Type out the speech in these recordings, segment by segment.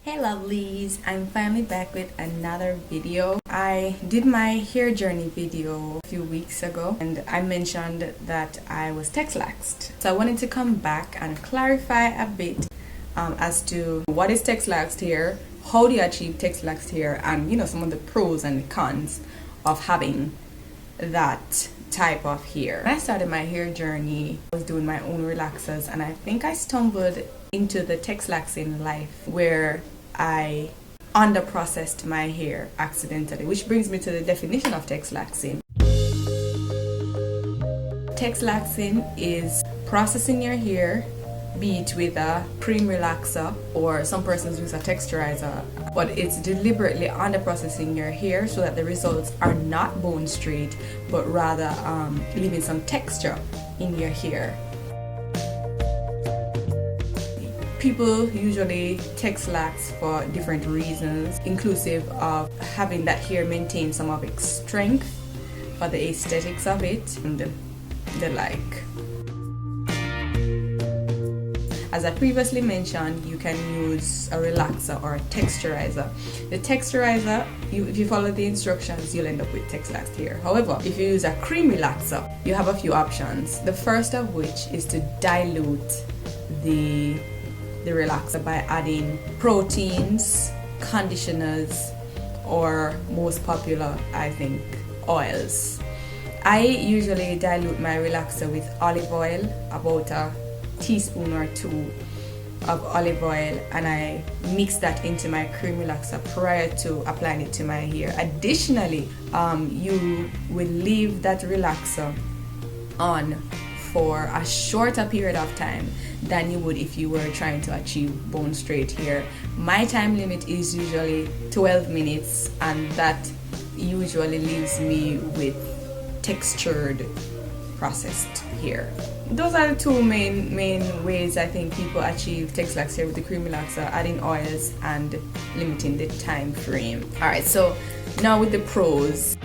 Hey lovelies, I'm finally back with another video. I did my hair journey video a few weeks ago and I mentioned that I was texlaxed. So I wanted to come back and clarify a bit as to what is texlaxed hair, how do you achieve texlaxed hair, and some of the pros and cons of having that type of hair. When I started my hair journey, I was doing my own relaxers and I think I stumbled into the texlaxing life where I under-processed my hair accidentally, which brings me to the definition of texlaxing. Texlaxing is processing your hair, be it with a cream relaxer or some persons use a texturizer, but it's deliberately under-processing your hair so that the results are not bone straight, but rather leaving some texture in your hair. People usually texlax for different reasons, inclusive of having that hair maintain some of its strength, for the aesthetics of it, and the like. As I previously mentioned, you can use a relaxer or a texturizer. The texturizer, if you follow the instructions, you'll end up with texlaxed hair. However, if you use a cream relaxer, you have a few options. The first of which is to dilute the relaxer by adding proteins, conditioners, or most popular, I think, oils. I usually dilute my relaxer with olive oil, about a teaspoon or two of olive oil, and I mix that into my cream relaxer prior to applying it to my hair. Additionally, you will leave that relaxer on for a shorter period of time than you would if you were trying to achieve bone straight hair. My time limit is usually 12 minutes, and that usually leaves me with textured processed hair. Those are the two main ways I think people achieve texlaxed hair with the cream relaxer: adding oils and limiting the time frame. Alright, so now with the pros.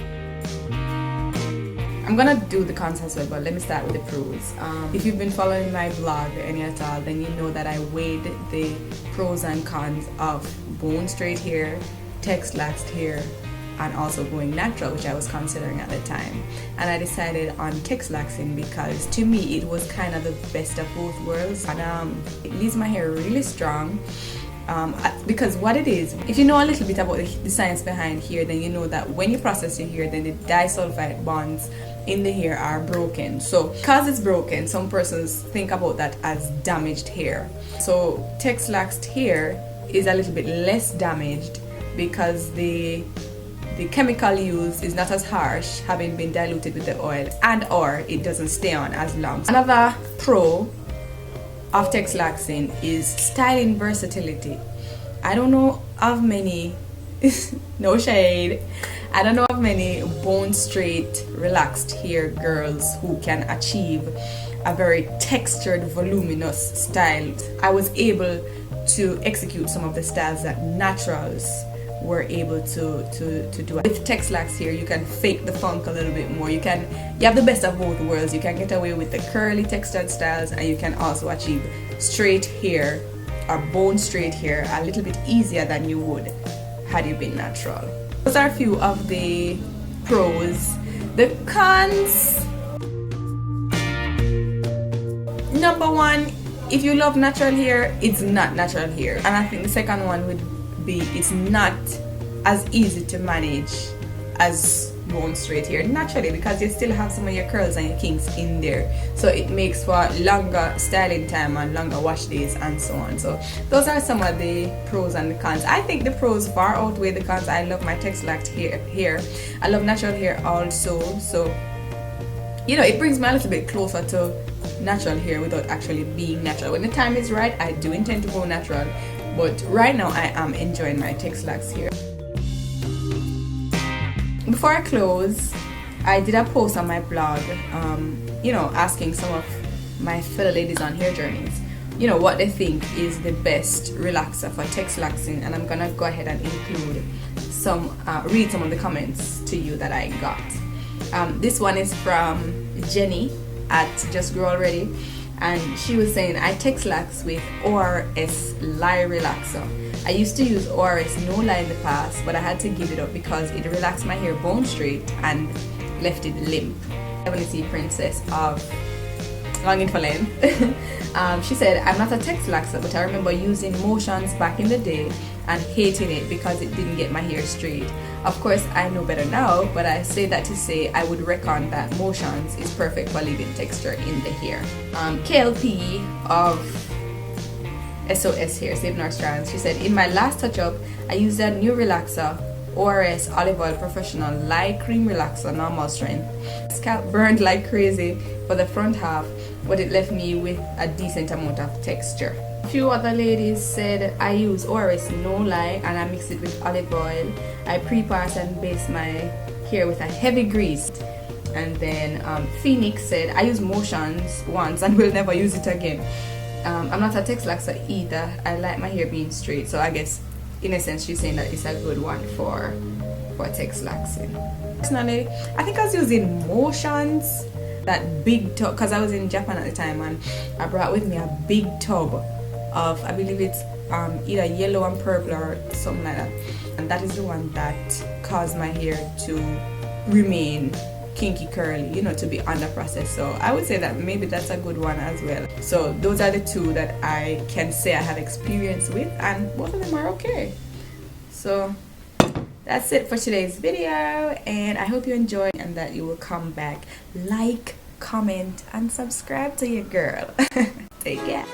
I'm gonna do the cons as well, but let me start with the pros. If you've been following my blog any at all, then you know that I weighed the pros and cons of bone straight hair, texlaxed hair, and also going natural, which I was considering at the time. And I decided on texlaxing because to me it was kind of the best of both worlds, and it leaves my hair really strong. Because what it is, if you know a little bit about the science behind hair, then you know that when you process your hair, then the disulfide bonds in the hair are broken. So because it's broken, some persons think about that as damaged hair. So texlaxed hair is a little bit less damaged because the chemical used is not as harsh, having been diluted with the oil, and or it doesn't stay on as long. Another pro of texlaxing is styling versatility. I don't know of many no shade, I don't know of many bone straight relaxed hair girls who can achieve a very textured, voluminous style. I was able to execute some of the styles that naturals were able to do. With texlaxed hair, you can fake the funk a little bit more. You have the best of both worlds. You can get away with the curly textured styles, and you can also achieve straight hair or bone straight hair a little bit easier than you would had you been natural. Those are a few of the pros. The cons: number one, if you love natural hair, it's not natural hair. And I think the second one would be it's not as easy to manage as bone straight hair naturally, because you still have some of your curls and your kinks in there, so it makes for longer styling time and longer wash days and so on. So those are some of the pros and the cons. I think the pros far outweigh the cons. I love my texlaxed hair. I love natural hair also, so it brings me a little bit closer to natural hair without actually being natural. When the time is right, I do intend to go natural, but right now I am enjoying my texlaxed hair. Before I close, I did a post on my blog, asking some of my fellow ladies on hair journeys, what they think is the best relaxer for texlaxing, and I'm gonna go ahead and include read some of the comments to you that I got. This one is from Jenny at Just Grow Already, and she was saying I Texlax with ORS Lie Relaxer. I used to use ORS No Lie in the past, but I had to give it up because it relaxed my hair bone straight and left it limp. WC Princess of Longing for Length. She said, I'm not a texlaxer, but I remember using Motions back in the day and hating it because it didn't get my hair straight. Of course, I know better now, but I say that to say I would reckon that Motions is perfect for leaving texture in the hair. KLP of SOS Hair, Saving Our Strands, she said, in my last touch-up, I used a new relaxer, ORS Olive Oil Professional Light Cream Relaxer, normal strength. Scalp burned like crazy for the front half, but it left me with a decent amount of texture. A few other ladies said I use ORS No Lie and I mix it with olive oil. I pre-pass and base my hair with a heavy grease. And then Phoenix said I use Motions once and will never use it again. I'm not a texlaxer either. I like my hair being straight, so I guess in a sense she's saying that it's a good one for texlaxing. Personally, I think I was using Motions, that big tub, because I was in Japan at the time and I brought with me a big tub of, I believe it's either yellow and purple or something like that, and that is the one that caused my hair to remain kinky curly, you know, to be under process. So I would say that maybe that's a good one as well. So those are the two that I can say I have experience with, and both of them are okay. So that's it for today's video, and I hope you enjoyed and that you will come back, like, comment, and subscribe to your girl. Take care.